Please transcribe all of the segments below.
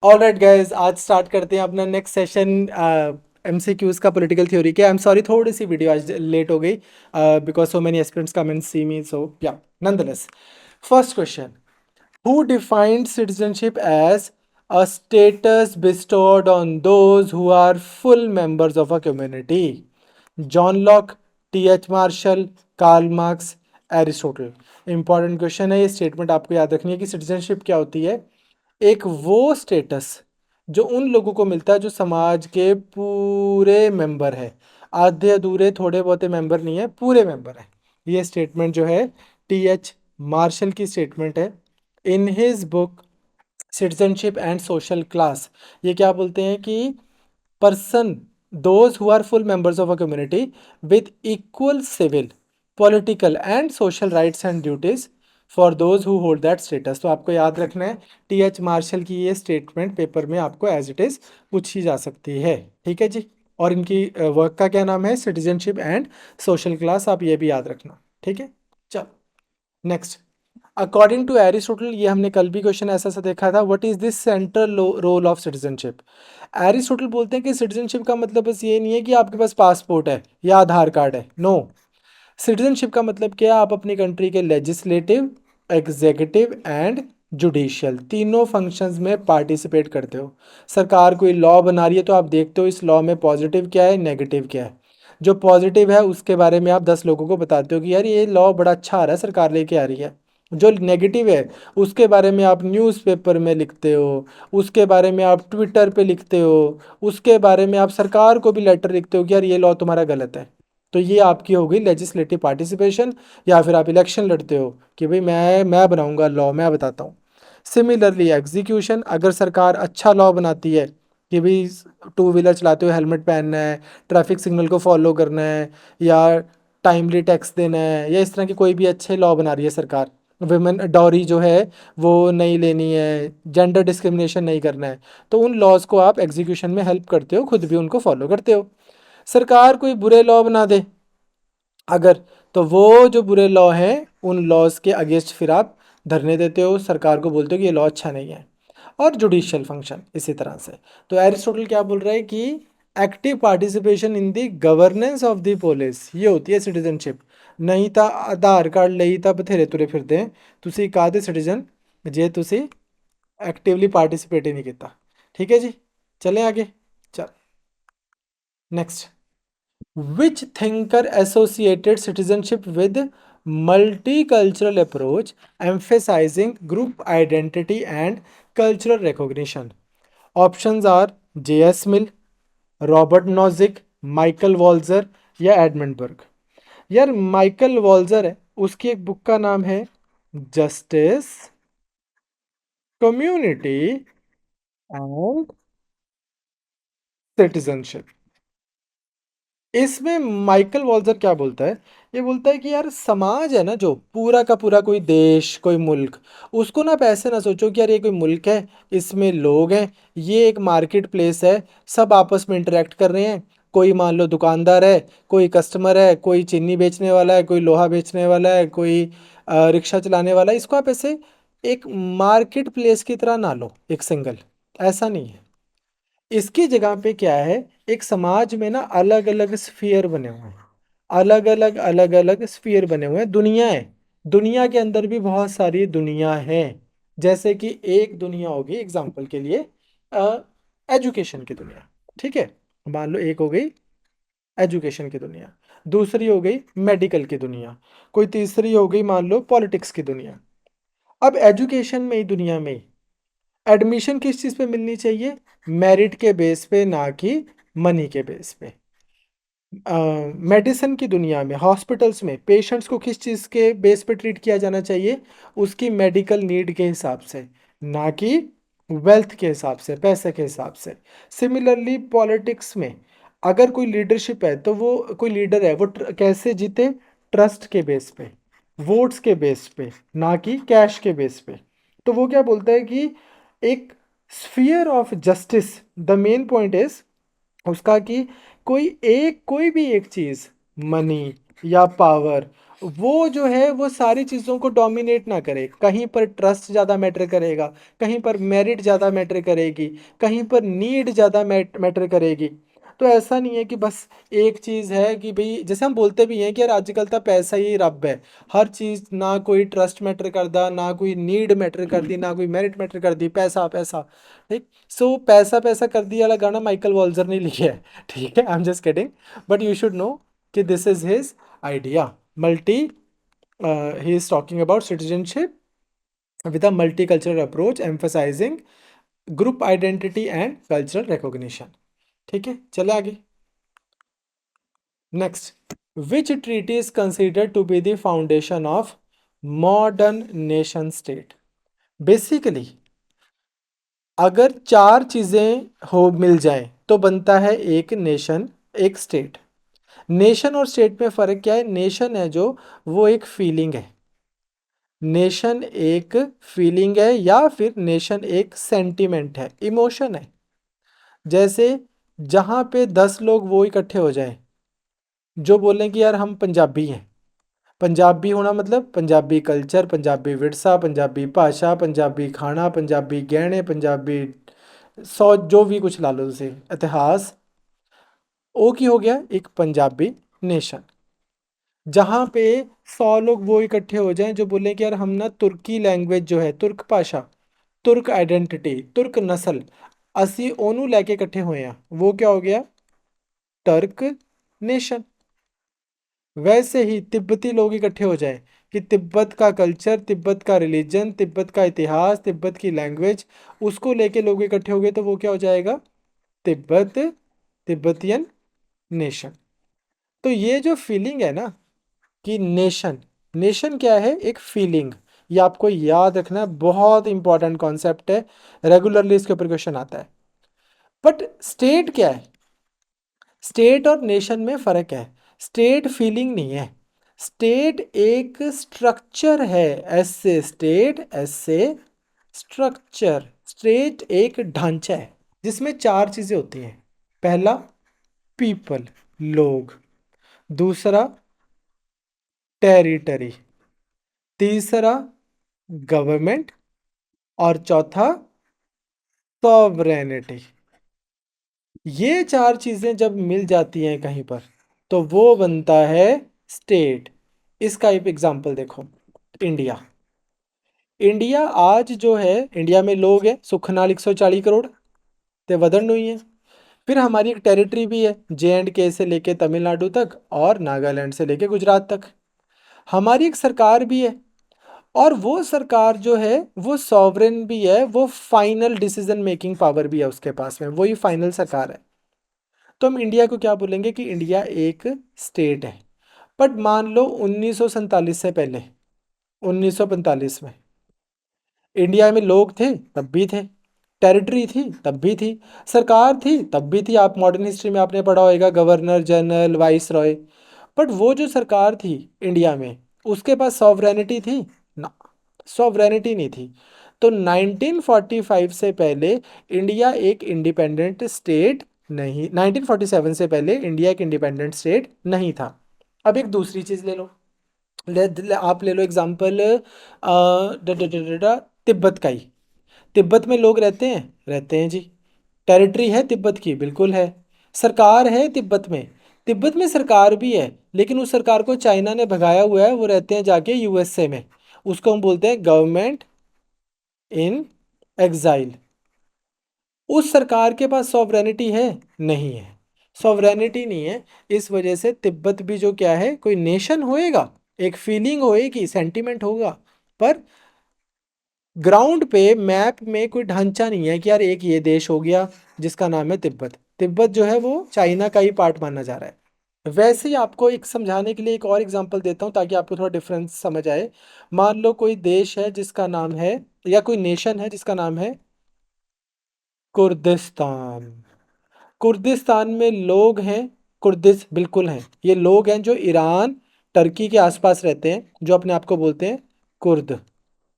Alright guys, आज start करते हैं अपना नेक्स्ट सेशन एमसीक्यूज का पॉलिटिकल थ्योरी के। आई एम सॉरी, थोड़ी सी वीडियो आज लेट हो गई because so many aspirants come and see me, so yeah nonetheless. First question, who defined citizenship as a status bestowed on those who are full members of a community? John Locke, T H Marshall, Karl Marx, Aristotle. Important question है, ये statement आपको याद रखनी है कि citizenship क्या होती है। एक वो स्टेटस जो उन लोगों को मिलता है जो समाज के पूरे मेंबर है, आधे अधूरे थोड़े बहुते मेंबर नहीं है, पूरे मेंबर है। ये स्टेटमेंट जो है टी एच मार्शल की स्टेटमेंट है in his book citizenship and social class. ये क्या बोलते हैं कि person those who are full members of a community with equal civil political and social rights and duties for those who hold that status. तो आपको याद रखना है, टी एच मार्शल की ये स्टेटमेंट पेपर में आपको एज इट इज पूछी जा सकती है। ठीक है जी। और इनकी वर्क का क्या नाम है? Citizenship and social class. आप ये भी याद रखना। ठीक है, चलो नेक्स्ट। अकॉर्डिंग टू एरिस्टोटल, ये हमने कल भी क्वेश्चन ऐसा सा देखा था, what is this central role of citizenship. Aristotle बोलते हैं कि सिटीजनशिप का मतलब बस ये नहीं है कि आपके पास पासपोर्ट है या आधार कार्ड है। नो, सिटीजनशिप का मतलब क्या है? आप अपनी कंट्री के लेजिस्लेटिव, एग्जीक्यूटिव एंड जुडिशियल तीनों फंक्शंस में पार्टिसिपेट करते हो। सरकार कोई लॉ बना रही है तो आप देखते हो इस लॉ में पॉजिटिव क्या है, नेगेटिव क्या है। जो पॉजिटिव है उसके बारे में आप 10 लोगों को बताते हो कि यार ये लॉ बड़ा अच्छा आ रहा है, सरकार लेके आ रही है। जो नेगेटिव है उसके बारे में आप न्यूज़पेपर में लिखते हो, उसके बारे में आप ट्विटर पे लिखते हो, उसके बारे में आप सरकार को भी लेटर लिखते हो कि यार ये लॉ तुम्हारा गलत है। तो ये आपकी हो गई लेजिस्लेटिव पार्टिसिपेशन। या फिर आप इलेक्शन लड़ते हो कि भाई मैं बनाऊंगा लॉ, मैं बताता हूँ। सिमिलरली एग्जीक्यूशन, अगर सरकार अच्छा लॉ बनाती है कि भाई टू व्हीलर चलाते हुए हेलमेट पहनना है, ट्रैफिक सिग्नल को फॉलो करना है, या टाइमली टैक्स देना है, या इस तरह की कोई भी अच्छे लॉ बना रही है सरकार, वुमेन डॉरी जो है वो नहीं लेनी है, जेंडर डिस्क्रिमिनेशन नहीं करना है, तो उन लॉज को आप एग्जीक्यूशन में हेल्प करते हो, खुद भी उनको फॉलो करते हो। सरकार कोई बुरे लॉ बना दे अगर, तो वो जो बुरे लॉ हैं उन लॉज के अगेंस्ट फिर आप धरने देते हो, सरकार को बोलते हो कि ये लॉ अच्छा नहीं है। और जुडिशियल फंक्शन इसी तरह से। तो एरिस्टोटल क्या बोल रहा है कि active participation in the governance of the police, ये होती है सिटीजनशिप। नहीं ਤਾਂ ਆਧਾਰ ਕਾਰਡ ਲਈ ਤਾਂ ਬਥੇਰੇ ਤੁਰੇ ਫਿਰਦੇ ਤੁਸੀਂ ਕਾਹਦੇ ਸਿਟੀਜ਼ਨ ਜੇ ਤੁਸੀਂ एक्टिवली पार्टिसिपेट ही नहीं किया। ठीक है जी, चलें आगे। चल next, which thinker associated citizenship with multicultural approach emphasizing group identity and cultural recognition? Options are J.S. Mill, Robert Nozick, Michael Walzer या एडमंड बर्ग। यार माइकल वॉल्जर है, उसकी एक बुक का नाम है जस्टिस, कम्युनिटी एंड सिटीजनशिप। इसमें माइकल वॉल्जर क्या बोलता है? ये बोलता है कि यार समाज है ना, जो पूरा का पूरा कोई देश, कोई मुल्क, उसको ना आप ऐसे ना सोचो कि यार ये कोई मुल्क है, इसमें लोग हैं, ये एक मार्केट प्लेस है, सब आपस में इंटरेक्ट कर रहे हैं। कोई मान लो दुकानदार है, कोई कस्टमर है, कोई चीनी बेचने वाला है, कोई लोहा बेचने वाला है, कोई रिक्शा चलाने वाला है। इसको आप ऐसे एक मार्केट प्लेस की तरह ना लो, एक सिंगल, ऐसा नहीं है। इसकी जगह पे क्या है, एक समाज में ना अलग अलग स्फीयर बने हुए हैं, अलग अलग स्फीयर बने हुए हैं, दुनिया है। दुनिया के अंदर भी बहुत सारी दुनिया है। जैसे कि एक दुनिया होगी एग्जाम्पल के लिए एजुकेशन की दुनिया। ठीक है, मान लो एक हो गई एजुकेशन की दुनिया, दूसरी हो गई मेडिकल की दुनिया, कोई तीसरी हो गई मान लो पॉलिटिक्स की दुनिया। अब एजुकेशन में ही दुनिया में एडमिशन किस चीज़ पे मिलनी चाहिए? मेरिट के बेस पे, ना कि मनी के बेस पे। मेडिसिन की दुनिया में, हॉस्पिटल्स में पेशेंट्स को किस चीज़ के बेस पे ट्रीट किया जाना चाहिए? उसकी मेडिकल नीड के हिसाब से, ना कि वेल्थ के हिसाब से, पैसे के हिसाब से। सिमिलरली पॉलिटिक्स में अगर कोई लीडरशिप है तो वो कोई लीडर है वो कैसे जीते? ट्रस्ट के बेस पे, वोट्स के बेस पे, ना कि कैश के बेस पे। तो वो क्या बोलता है कि एक sphere of justice, the main point is उसका कि कोई भी एक चीज़, मनी या पावर, वो जो है वो सारी चीज़ों को डोमिनेट ना करे। कहीं पर ट्रस्ट ज़्यादा मैटर करेगा, कहीं पर मेरिट ज़्यादा मैटर करेगी, कहीं पर नीड ज़्यादा मैटर करेगी। तो ऐसा नहीं है कि बस एक चीज़ है कि भाई, जैसे हम बोलते भी हैं कि यार आजकल तो पैसा ही रब है। हर चीज़, ना कोई ट्रस्ट मैटर करता, ना कोई नीड मैटर करती, ना कोई मेरिट मैटर करती, पैसा पैसा। ठीक। सो पैसा पैसा कर दिया वाला गाना माइकल वॉल्जर ने लिखा है। ठीक है, I am just kidding, but you should know कि this is his idea. He is talking about citizenship with a multicultural approach emphasizing group identity and cultural recognition. ठीक है, चले आगे। Next, which treaty is considered to be the foundation of modern nation state? Basically अगर चार चीजें हो मिल जाए तो बनता है एक नेशन, एक स्टेट। नेशन और स्टेट में फर्क क्या है? नेशन है जो, वो एक फीलिंग है। नेशन एक फीलिंग है, या फिर नेशन एक सेंटिमेंट है, इमोशन है। जैसे जहाँ पे 10 लोग वो इकट्ठे हो जाएं जो बोलें कि यार हम पंजाबी हैं। पंजाबी होना मतलब पंजाबी कल्चर, पंजाबी विरसा, पंजाबी भाषा, पंजाबी खाना, पंजाबी गहने, पंजाबी सौ जो भी कुछ ला लो उसे, इतिहास। वो की हो गया एक पंजाबी नेशन। जहाँ पे 100 लोग वो इकट्ठे हो जाएं जो बोलें कि यार हम ना तुर्की लैंग्वेज जो है, तुर्क भाषा, तुर्क आइडेंटिटी, तुर्क नस्ल, ਅਸੀਂ ਉਹਨੂੰ ਲੈ के इकट्ठे हुए हैं, वो क्या हो गया? Turk nation. वैसे ही तिब्बती लोग इकट्ठे हो जाएं कि तिब्बत का कल्चर, तिब्बत का रिलीजन, तिब्बत का इतिहास, तिब्बत की लैंग्वेज, उसको लेके लोग इकट्ठे हो गए तो वो क्या हो जाएगा? Tibet, Tibetan nation. तो ये जो फीलिंग है ना कि नेशन, नेशन क्या है? एक फीलिंग। ये आपको याद रखना है, बहुत इंपॉर्टेंट कॉन्सेप्ट है, रेगुलरली इसके ऊपर क्वेश्चन आता है। बट स्टेट क्या है? स्टेट और नेशन में फर्क है। स्टेट फीलिंग नहीं है, स्टेट एक स्ट्रक्चर है। ऐसे स्टेट, ऐसे स्ट्रक्चर। स्टेट एक ढांचा है जिसमें चार चीजें होती हैं। पहला, पीपल, लोग। दूसरा, टेरिटरी। तीसरा, गवर्नमेंट। और चौथा, सॉवरेनिटी। ये चार चीजें जब मिल जाती हैं कहीं पर तो वो बनता है स्टेट। इसका एक एग्जांपल देखो, इंडिया। इंडिया आज जो है, इंडिया में लोग हैं सुख नाल 140 करोड़, ते वधन हुई है। फिर हमारी एक टेरिटरी भी है, JNK से लेके तमिलनाडु तक और नागालैंड से लेके गुजरात तक। हमारी एक सरकार भी है, और वो सरकार जो है वो सॉवरेन भी है, वो फाइनल डिसीजन मेकिंग पावर भी है उसके पास में, वही फाइनल सरकार है। तो हम इंडिया को क्या बोलेंगे कि इंडिया एक स्टेट है। बट मान लो 1947 से पहले, 1945 में इंडिया में लोग थे तब भी थे, टेरिटरी थी तब भी थी, सरकार थी तब भी थी। आप मॉडर्न हिस्ट्री में आपने पढ़ा होगा, governor general, vice Roy. But वो जो सरकार थी इंडिया में, उसके पास सॉवरेनिटी थी ना? सॉवरेनिटी नहीं थी। तो 1945 से पहले इंडिया एक इंडिपेंडेंट स्टेट नहीं, 1947 से पहले इंडिया एक इंडिपेंडेंट स्टेट नहीं था। अब एक दूसरी चीज़ ले लो, आप ले लो एग्जाम्पल तिब्बत का ही। तिब्बत में लोग रहते हैं जी। टेरिटरी है तिब्बत की, बिल्कुल है। सरकार है तिब्बत में, तिब्बत में सरकार भी है, लेकिन उस सरकार को चाइना ने भगाया हुआ है, वो रहते हैं जाके USA में। उसको हम बोलते हैं गवर्नमेंट इन एग्जाइल। उस सरकार के पास सॉवरेनिटी है? नहीं है, सॉवरेनिटी नहीं है। इस वजह से तिब्बत भी जो क्या है, कोई नेशन होएगा, एक फीलिंग होएगी, सेंटिमेंट होगा, पर ग्राउंड पे मैप में कोई ढांचा नहीं है कि यार एक ये देश हो गया जिसका नाम है तिब्बत। तिब्बत जो है वो चाइना का ही पार्ट माना जा रहा है। वैसे ही आपको एक समझाने के लिए एक और एग्जांपल देता हूँ ताकि आपको थोड़ा डिफरेंस समझ आए। मान लो कोई देश है जिसका नाम है, या कोई नेशन है जिसका नाम है कुर्दिस्तान। कुर्दिस्तान में लोग हैं, कुर्दिश बिल्कुल हैं। ये लोग हैं जो ईरान, टर्की के आसपास रहते हैं, जो अपने आप को बोलते हैं कुर्द।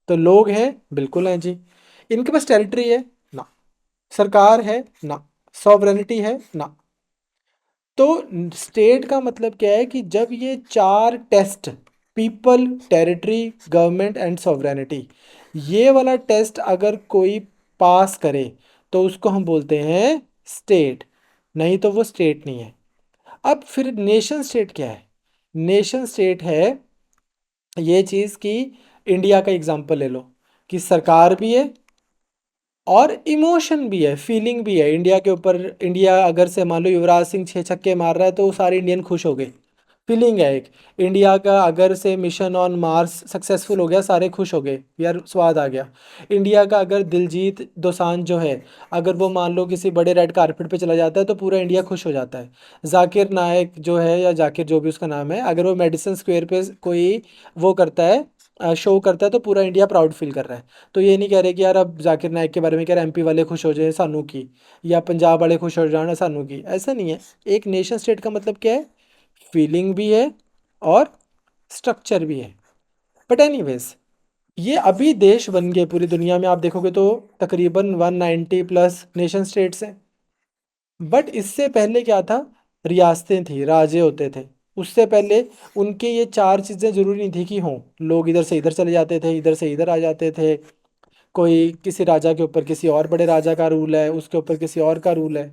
तो लोग हैं, बिल्कुल हैं जी। इनके पास टेरिटरी है ना? सरकार है ना? सॉवरेनिटी है ना? तो स्टेट का मतलब क्या है कि जब ये चार test people, territory, government and sovereignty. ये वाला टेस्ट अगर कोई पास करे तो उसको हम बोलते हैं स्टेट, नहीं तो वो स्टेट नहीं है। अब फिर नेशन स्टेट क्या है? नेशन स्टेट है ये चीज़ कि इंडिया का एग्जांपल ले लो कि सरकार भी है और इमोशन भी है, फीलिंग भी है इंडिया के ऊपर। इंडिया अगर से मान लो युवराज सिंह 6 छक्के मार रहा है तो सारे इंडियन खुश हो गए, फीलिंग है एक। इंडिया का अगर से मिशन ऑन मार्स सक्सेसफुल हो गया, सारे खुश हो गए, यार स्वाद आ गया। इंडिया का अगर दिलजीत दोसांझ जो है, अगर वो मान लो किसी बड़े रेड कारपेट पे चला जाता है तो पूरा इंडिया खुश हो जाता है। जाकिर नायक जो है, या जाकिर जो भी उसका नाम है, अगर वो मेडिसन स्क्वायर पे कोई वो करता है, शो करता है, तो पूरा इंडिया प्राउड फील कर रहा है। तो ये नहीं कह रहे कि यार अब जाकिर नायक के बारे में कह रहे एमपी वाले खुश हो जाए सानू की, या पंजाब वाले खुश हो जाना सानू की, ऐसा नहीं है। एक नेशन स्टेट का मतलब क्या है? फीलिंग भी है और स्ट्रक्चर भी है। बट एनीवेज, ये अभी देश बन गए पूरी दुनिया में, आप देखोगे तो तकरीबन 190 प्लस नेशन स्टेट्स हैं। बट इससे पहले क्या था? रियासतें थी, राजे होते थे। उससे पहले उनके ये चार चीज़ें ज़रूरी नहीं थी कि हों। लोग इधर से इधर चले जाते थे, इधर से इधर आ जाते थे। कोई किसी राजा के ऊपर किसी और बड़े राजा का रूल है, उसके ऊपर किसी और का रूल है।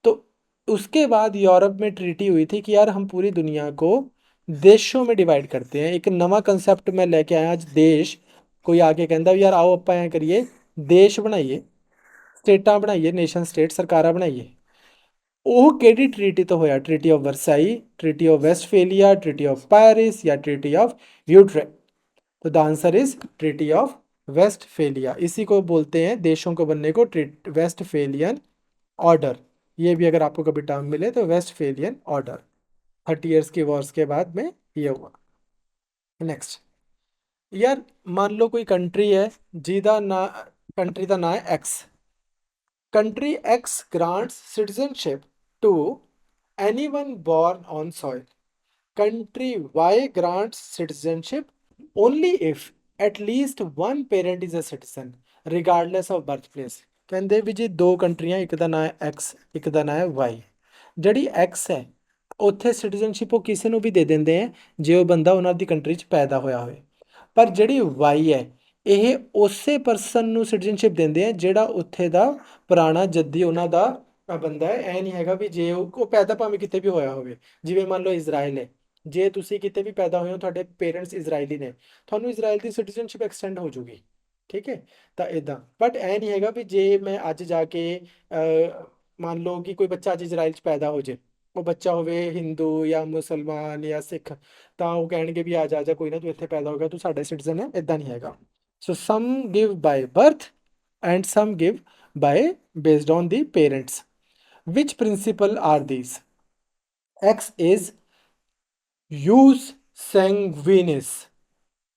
तो उसके बाद यूरोप में ट्रीटी हुई थी कि यार हम पूरी दुनिया को देशों में डिवाइड करते हैं। एक नवा कंसेप्ट मैं लेके आया आज, देश। कोई आके कहता यार आओ अपा ऐ करिए, देश बनाइए, स्टेटा बनाइए, नेशन स्टेट सरकारा बनाइए। ਉਹ ਕਿਹੜੀ ਟਰੀਟੀ ਤੋਂ ਹੋਇਆ? Treaty of Versailles, treaty of Westphalia, treaty of Paris, या ट्रीटी ऑफ यूट्रेक्ट? तो the answer is treaty of Westphalia. इसी को बोलते हैं देशों को बनने को वेस्टफेलियन ऑर्डर। ये भी अगर आपको कभी टर्म मिले तो वेस्टफेलियन ऑर्डर, 30 ईयर्स की वॉर्स के बाद में ये हुआ। नेक्स्ट, यार मान लो कोई कंट्री है जिदा ना, कंट्री का ना है X. Country X grants citizenship to anyone born on soil. Country Y grants citizenship only if at least one parent is a citizen, regardless of birthplace. ਕਹਿੰਦੇ ਵੀ ਜੀ ਦੋ ਕੰਟਰੀਆਂ, ਇੱਕ ਦਾ ਨਾਂ ਹੈ ਐਕਸ, ਇੱਕ ਦਾ ਨਾਂ ਹੈ ਵਾਈ। ਜਿਹੜੀ ਐਕਸ ਹੈ ਉੱਥੇ ਸਿਟੀਜ਼ਨਸ਼ਿਪ ਉਹ ਕਿਸੇ ਨੂੰ ਵੀ ਦੇ ਦਿੰਦੇ ਆ ਜੇ ਉਹ ਬੰਦਾ ਉਹਨਾਂ ਦੀ ਕੰਟਰੀ 'ਚ ਪੈਦਾ ਹੋਇਆ ਹੋਵੇ। ਪਰ ਜਿਹੜੀ ਵਾਈ ਹੈ, ਇਹ ਉਸੇ ਪਰਸਨ ਨੂੰ ਸਿਟੀਜ਼ਨਸ਼ਿਪ ਦਿੰਦੇ ਆ ਜਿਹੜਾ ਉੱਥੇ ਦਾ ਪੁਰਾਣਾ ਜੱਦੀ ਉਹਨਾਂ ਦਾ ਬੰਦਾ ਹੈ। ਇਹ ਨਹੀਂ ਹੈਗਾ ਵੀ ਜੇ ਉਹ ਪੈਦਾ ਭਾਵੇਂ ਕਿਤੇ ਵੀ ਹੋਇਆ ਹੋਵੇ। ਜਿਵੇਂ ਮੰਨ ਲਓ ਇਜ਼ਰਾਈਲ ਹੈ, ਜੇ ਤੁਸੀਂ ਕਿਤੇ ਵੀ ਪੈਦਾ ਹੋਏ ਹੋ, ਤੁਹਾਡੇ ਪੇਰੈਂਟਸ ਇਜ਼ਰਾਈਲੀ ਨੇ, ਤੁਹਾਨੂੰ ਇਜ਼ਰਾਈਲ ਦੀ ਸਿਟੀਜ਼ਨਸ਼ਿਪ ਐਕਸਟੈਂਡ ਹੋ ਜੂਗੀ। ਠੀਕ ਹੈ, ਤਾਂ ਇਦਾਂ। ਬਟ ਇਹ ਨਹੀਂ ਹੈਗਾ ਵੀ ਜੇ ਮੈਂ ਅੱਜ ਜਾ ਕੇ ਮੰਨ ਲਓ ਕਿ ਕੋਈ ਬੱਚਾ ਅੱਜ ਇਜ਼ਰਾਈਲ 'ਚ ਪੈਦਾ ਹੋ ਜੇ, ਉਹ ਬੱਚਾ ਹੋਵੇ ਹਿੰਦੂ ਜਾਂ ਮੁਸਲਮਾਨ ਜਾਂ ਸਿੱਖ, ਤਾਂ ਉਹ ਕਹਿਣਗੇ ਵੀ ਆ ਜਾ ਜਾ ਕੋਈ ਨਾ, ਤੂੰ ਇੱਥੇ ਪੈਦਾ ਹੋ ਗਿਆ, ਤੂੰ ਸਾਡਾ ਸਿਟੀਜ਼ਨ ਹੈ। ਇਦਾਂ ਨਹੀਂ ਹੈਗਾ। So some give by birth and some give by based on the parents. Which principle are these? X is jus sanguinis,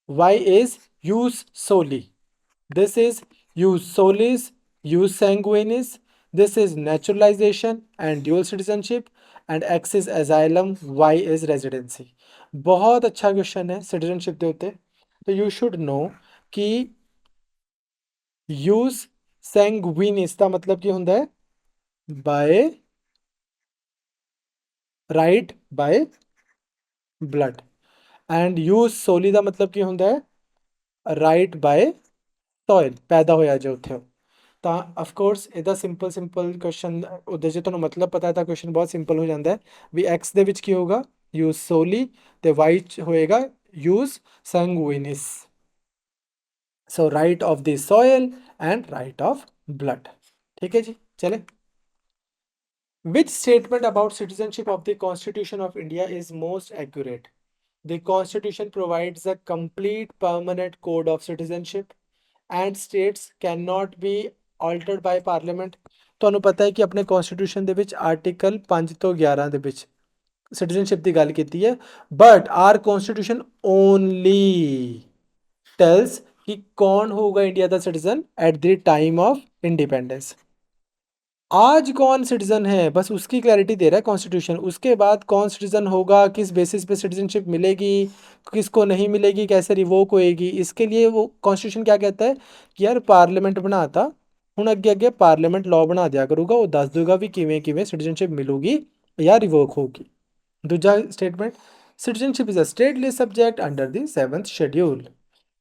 Y is jus soli, this is jus solis, jus sanguinis, this is naturalization and dual citizenship, and X is asylum, Y is residency. बहुत अच्छा question है citizenship ਦੇ ਉੱਤੇ। तो you should know कि jus sanguinis का मतलब ਕੀ ਹੁੰਦਾ ਹੈ? By right by blood. And jus soli का मतलब ਕੀ ਹੁੰਦਾ ਹੈ? ਰਾਈਟ ਬਾਏ ਸੋਇਲ, ਪੈਦਾ ਹੋਇਆ ਜੇ ਉੱਥੇ ਹੋ। ਤਾਂ ਅਫਕੋਰਸ ਇਹਦਾ ਸਿੰਪਲ ਕੁਐਸਚਨ ਉਹਦੇ 'ਚ ਤੁਹਾਨੂੰ ਮਤਲਬ ਪਤਾ ਹੈ ਤਾਂ ਕੁਐਸਚਨ ਬਹੁਤ ਸਿੰਪਲ ਹੋ ਜਾਂਦਾ ਹੈ ਵੀ ਐਕਸ ਦੇ ਵਿੱਚ ਕੀ ਹੋਊਗਾ? ਯੂਜ਼ ਸੋਲੀ, ਤੇ ਵਾਈ 'ਚ ਹੋਏਗਾ jus sanguinis. So right of the soil and right of blood. ठीक है जी, चले। Which statement about citizenship of the constitution of India is most accurate? The Constitution provides a complete permanent code of citizenship and states cannot be altered by parliament. ਤੁਹਾਨੂੰ ਪਤਾ ਹੈ ਕਿ ਆਪਣੇ constitution ਦੇ ਵਿੱਚ ਆਰਟੀਕਲ 5 ਤੋਂ 11 ਦੇ ਵਿੱਚ ਸਿਟੀਜ਼ਨਸ਼ਿਪ ਦੀ ਗੱਲ ਕੀਤੀ ਹੈ। But our constitution only tells कि कौन होगा इंडिया का citizen at the time of independence. आज कौन सिटीजन है बस उसकी क्लैरिटी दे रहा है कॉन्स्टिट्यूशन। उसके बाद कौन सिटीजन होगा, किस बेसिस पे सिटीजनशिप मिलेगी, किसको नहीं मिलेगी, कैसे रिवोक होएगी, इसके लिए वो कॉन्स्टिट्यूशन क्या कहता है कि यार पार्लियामेंट बनाता हूँ, अगे अगे पार्लियामेंट लॉ बना दिया करूँगा, वो दस दूगा भी किवें किवें सिटीजनशिप मिलूगी या रिवोक होगी। दूजा statement, Citizenship is a stateless subject under the 7th schedule.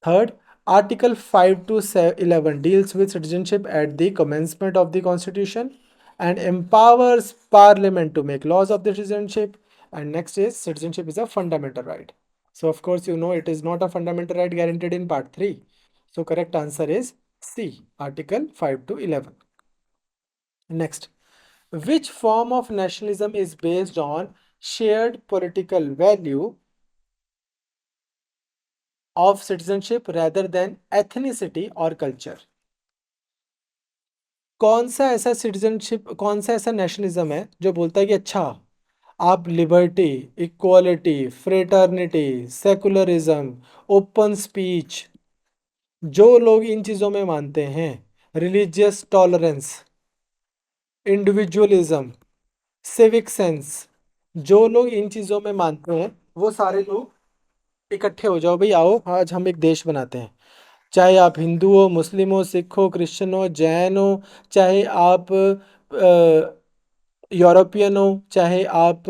Third, Article 5 to 11 deals with citizenship at the commencement of the Constitution and empowers Parliament to make laws of the citizenship. And next is citizenship is a fundamental right. So of course you know it is not a fundamental right guaranteed in part 3. So correct answer is C, Article 5 to 11. Next, which form of nationalism is based on shared political value of citizenship rather than ethnicity or culture? कौन सा ऐसा citizenship, कौन सा ऐसा nationalism है जो बोलता है कि अच्छा आप liberty, equality, fraternity, secularism, open speech, जो लोग इन चीज़ों में मानते हैं, religious tolerance, individualism, civic sense, जो लोग इन चीज़ों में मानते हैं वो सारे लोग इकट्ठे हो जाओ भाई, आओ आज हम एक देश बनाते हैं। चाहे आप हिंदू हो, मुस्लिम हो, सिख हो, क्रिश्चियन हो, जैन हो, चाहे आप यूरोपियन हो, चाहे आप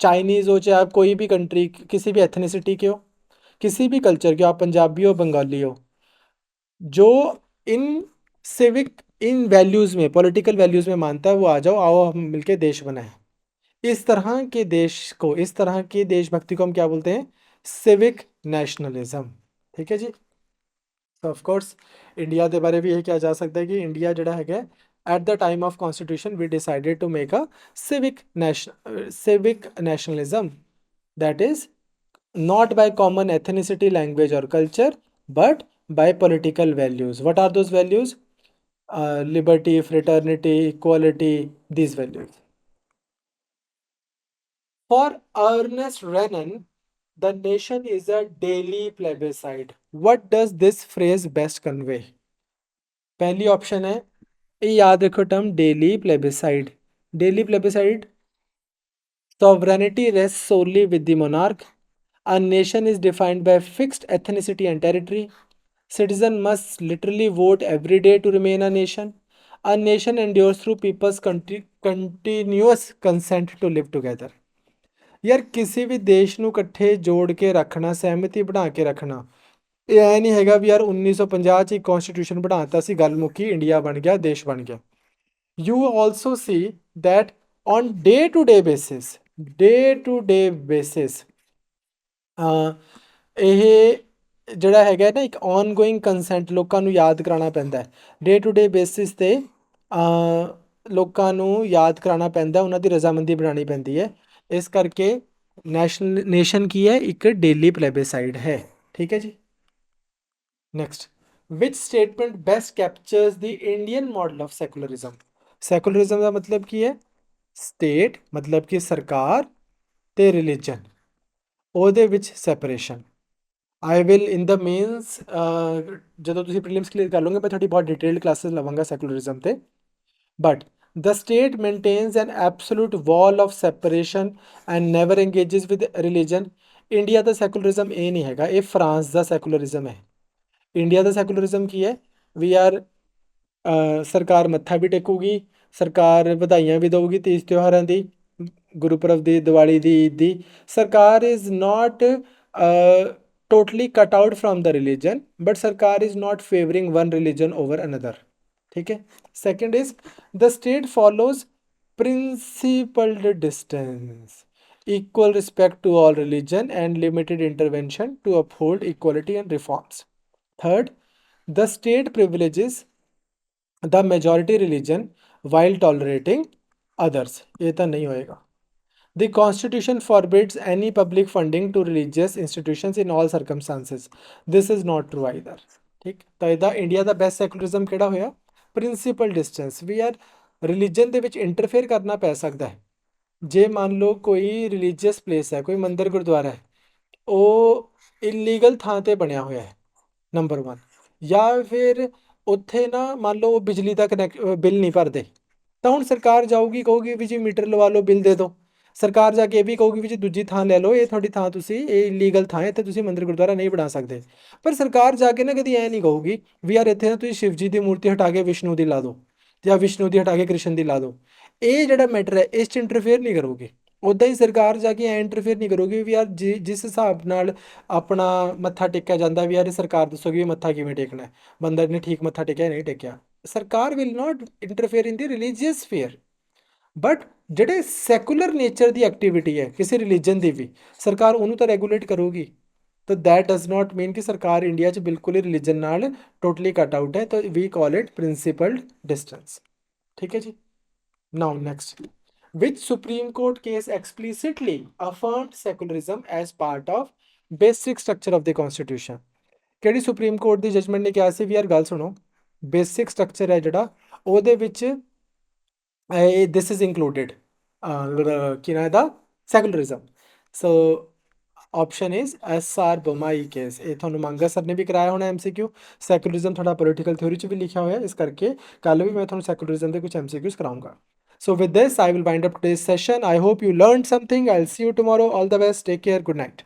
चाइनीज़ हो, चाहे आप कोई भी कंट्री, किसी भी एथनिसिटी के हो, किसी भी कल्चर के हो, आप पंजाबी हो, बंगाली हो, जो इन सिविक, इन वैल्यूज़ में, पॉलिटिकल वैल्यूज़ में मानता है वो आ जाओ, आओ हम मिलके देश बनाएं। इस तरह के देश को, इस तरह की देशभक्ति को हम क्या बोलते हैं? Civic nationalism. ठीक है जी। तो ऑफ कोर्स इंडिया के बारे भी यही किया जा सकता है कि इंडिया जड़ा है at the time of constitution we decided to make a civic nationalism that is not by common ethnicity, language or culture, but by political values. What are those values? Liberty, fraternity, equality, these values. For Ernest Renan, the nation is a daily plebiscite. What does this phrase best convey? पहली option है, ये याद रखो term, daily plebiscite. Daily plebiscite, sovereignty rests solely with the monarch. A nation is defined by fixed ethnicity and territory. Citizen must literally vote every day to remain a nation. A nation endures through people's continuous consent to live together. यार किसी भी देश ਨੂੰ ਇਕੱਠੇ ਜੋੜ ਕੇ ਰੱਖਣਾ, ਸਹਿਮਤੀ ਬਣਾ ਕੇ ਰੱਖਣਾ, ਇਹ ਐ ਨਹੀਂ ਹੈਗਾ ਵੀ ਯਾਰ 1950 ਚ ਇੱਕ ਕਨਸਟੀਟਿਊਸ਼ਨ ਬਣਾਤਾ ਸੀ, ਗੱਲ ਮੁੱਕੀ, ਇੰਡੀਆ ਬਣ ਗਿਆ, ਦੇਸ਼ ਬਣ ਗਿਆ। You also see that on day-to-day basis, ਇਹ ਜਿਹੜਾ ਹੈਗਾ ਨਾ ਇੱਕ ongoing consent ਲੋਕਾਂ ਨੂੰ ਯਾਦ ਕਰਾਉਣਾ ਪੈਂਦਾ ਹੈ, ਡੇ ਟੂ ਡੇ ਬੇਸਿਸ 'ਤੇ ਲੋਕਾਂ ਨੂੰ ਯਾਦ ਕਰਾਉਣਾ ਪੈਂਦਾ, ਉਹਨਾਂ ਦੀ ਰਜ਼ਾਮੰਦੀ ਬਣਾਉਣੀ ਪੈਂਦੀ ਹੈ। ਇਸ ਕਰਕੇ ਨੇਸ਼ਨ ਕੀ ਹੈ? ਇੱਕ ਡੇਲੀ ਪਲੇਬਿਸਾਈਡ ਹੈ। ਠੀਕ ਹੈ ਜੀ। Next, which statement best ਕੈਪਚਰਸ the Indian ਮॉडल of secularism? Secularism ਦਾ ਮਤਲਬ ਕੀ ਹੈ? ਸਟੇਟ ਮਤਲਬ ਕਿ ਸਰਕਾਰ ਤੇ ਰਿਲੀਜਨ, ਉਹਦੇ ਵਿੱਚ separation. I will in the mains ਜਦੋਂ ਤੁਸੀਂ ਪ੍ਰੀਲਿਮਸ ਕਲੀਅਰ ਕਰ ਲਓਗੇ ਮੈਂ ਤੁਹਾਡੀ ਬਹੁਤ ਡਿਟੇਲਡ ਕਲਾਸਿਸ ਲਵਾਂਗਾ ਸੈਕੂਲਰਿਜ਼ਮ ਤੇ। But the state maintains an absolute wall of separation and never engages with religion. India ਦਾ ਸੈਕੂਲਰਿਜ਼ਮ ਇਹ ਨਹੀਂ ਹੈਗਾ, ਇਹ ਫਰਾਂਸ ਦਾ ਸੈਕੂਲਰਿਜ਼ਮ ਹੈ। ਇੰਡੀਆ ਦਾ ਸੈਕੂਲਰਿਜ਼ਮ ਕੀ ਹੈ? ਵੀ ਆਰ ਸਰਕਾਰ ਮੱਥਾ ਵੀ ਟੇਕੂਗੀ, ਸਰਕਾਰ ਵਧਾਈਆਂ ਵੀ ਦਊਗੀ ਤੀਜ ਤਿਉਹਾਰਾਂ ਦੀ, ਗੁਰਪੁਰਬ ਦੀ, ਦੀਵਾਲੀ ਦੀ, ਈਦ ਦੀ। ਸਰਕਾਰ is not totally cut out from the religion, but sarkar is not favoring one religion over another. ठीक है। Second is the state follows principled distance, equal respect to all religion and limited intervention to uphold equality and reforms. Third, the state privileges the majority religion while tolerating others. ये तो नहीं होएगा। The Constitution forbids any public funding to religious institutions in all circumstances. This is not true either. ठीक, ਤਾਂ ਇਹਦਾ India ਦਾ best secularism ਕਿਹੜਾ ਹੋਇਆ? Principal distance. ਵੀ ਯਾਰ ਰਿਲੀਜਨ ਦੇ ਵਿੱਚ ਇੰਟਰਫੇਅਰ ਕਰਨਾ ਪੈ ਸਕਦਾ ਹੈ। ਜੇ ਮੰਨ ਲਓ ਕੋਈ ਰਿਲੀਜੀਅਸ ਪਲੇਸ ਹੈ, ਕੋਈ ਮੰਦਿਰ ਗੁਰਦੁਆਰਾ ਹੈ, ਉਹ ਇਲੀਗਲ ਥਾਂ 'ਤੇ ਬਣਿਆ ਹੋਇਆ ਹੈ, ਨੰਬਰ 1, ਜਾਂ ਫਿਰ ਉੱਥੇ ਨਾ ਮੰਨ ਲਓ ਬਿਜਲੀ ਦਾ ਬਿੱਲ ਨਹੀਂ ਭਰਦੇ, ਤਾਂ ਹੁਣ ਸਰਕਾਰ ਜਾਊਗੀ ਕਹੂਗੀ ਵੀ ਜੀ ਮੀਟਰ ਲਵਾ ਲਓ, ਬਿੱਲ ਦੇ ਦਿਓ। ਸਰਕਾਰ ਜਾ ਕੇ ਇਹ ਵੀ ਕਹੂਗੀ ਵੀ ਜੀ ਦੂਜੀ ਥਾਂ ਲੈ ਲਓ, ਇਹ ਤੁਹਾਡੀ ਥਾਂ, ਤੁਸੀਂ ਇਹ ਇਲੀਗਲ ਥਾਂ ਹੈ, ਇੱਥੇ ਤੁਸੀਂ ਮੰਦਿਰ ਗੁਰਦੁਆਰਾ ਨਹੀਂ ਬਣਾ ਸਕਦੇ। ਪਰ ਸਰਕਾਰ ਜਾ ਕੇ ਨਾ ਕਦੀ ਐਂ ਨਹੀਂ ਕਹੂਗੀ ਵੀ ਯਾਰ ਇੱਥੇ ਨਾ ਤੁਸੀਂ ਸ਼ਿਵ ਜੀ ਦੀ ਮੂਰਤੀ ਹਟਾ ਕੇ ਵਿਸ਼ਨੂੰ ਦੀ ਲਾ ਦਿਓ, ਜਾਂ ਵਿਸ਼ਨੂੰ ਦੀ ਹਟਾ ਕੇ ਕ੍ਰਿਸ਼ਨ ਦੀ ਲਾ ਦਿਓ। ਇਹ ਜਿਹੜਾ ਮੈਟਰ ਹੈ ਇਸ 'ਚ ਇੰਟਰਫੇਅਰ ਨਹੀਂ ਕਰੂਗੀ। ਉੱਦਾਂ ਹੀ ਸਰਕਾਰ ਜਾ ਕੇ ਐ ਇੰਟਰਫੇਅਰ ਨਹੀਂ ਕਰੂਗੀ ਵੀ ਯਾਰ ਜਿਸ ਹਿਸਾਬ ਨਾਲ ਆਪਣਾ ਮੱਥਾ ਟੇਕਿਆ ਜਾਂਦਾ ਵੀ ਯਾਰ ਇਹ ਸਰਕਾਰ ਦੱਸੋਗੀ ਵੀ ਮੱਥਾ ਕਿਵੇਂ ਟੇਕਣਾ ਹੈ, ਬੰਦਾ ਨੇ ਠੀਕ ਮੱਥਾ ਟੇਕਿਆ ਨਹੀਂ ਟੇਕਿਆ। ਸਰਕਾਰ will not interfere in the religious sphere. But ਜਿਹੜੇ ਸੈਕੂਲਰ ਨੇਚਰ ਦੀ ਐਕਟੀਵਿਟੀ ਹੈ ਕਿਸੇ ਰਿਲੀਜਨ ਦੀ ਵੀ, ਸਰਕਾਰ ਉਹਨੂੰ ਤਾਂ ਰੈਗੂਲੇਟ ਕਰੂਗੀ। ਤਾਂ ਦੈਟ ਡਜ਼ ਨਾਟ ਮੀਨ ਕਿ ਸਰਕਾਰ ਇੰਡੀਆ 'ਚ ਬਿਲਕੁਲ ਹੀ ਰਿਲੀਜਨ ਨਾਲ ਟੋਟਲੀ ਕੱਟ ਆਊਟ ਹੈ, ਤਾਂ ਵੀ ਕਾਲ ਇਟ ਪ੍ਰਿੰਸੀਪਲਡ ਡਿਸਟੈਂਸ। ਠੀਕ ਹੈ ਜੀ। ਨਾਓ next, which Supreme Court case explicitly affirmed secularism as part of basic structure of the constitution? ਕਿਹੜੀ ਸੁਪਰੀਮ ਕੋਰਟ ਦੀ ਜਜਮੈਂਟ ਨੇ ਕਿਹਾ ਸੀ ਵੀ ਯਾਰ ਗੱਲ ਸੁਣੋ, ਬੇਸਿਕ ਸਟਰਕਚਰ ਹੈ ਜਿਹੜਾ ਉਹਦੇ ਵਿੱਚ ਦਿਸ ਇਜ਼ ਇੰਕਲੂਡਿਡ ਕੀ ਨਾ ਇਹਦਾ secularism. So option is SR Bommai case. ਇਹ ਤੁਹਾਨੂੰ ਮੰਗਾ ਸਰ ਨੇ ਵੀ ਕਰਾਇਆ ਹੋਣਾ MCQ। ਸੈਕੂਲਰਿਜ਼ਮ ਤੁਹਾਡਾ ਪੋਲੀਟੀਕਲ ਥਿਓਰੀ 'ਚ ਵੀ ਲਿਖਿਆ ਹੋਇਆ, ਇਸ ਕਰਕੇ ਕੱਲ ਵੀ ਮੈਂ ਤੁਹਾਨੂੰ ਸੈਕੂਲਰਿਜ਼ਮ ਦੇ ਕੁਝ MCQs ਕਰਾਉਂਗਾ। So with this, I will wind up today's session. I hope you learned something. I'll see you tomorrow. All the best. Take care. Good night.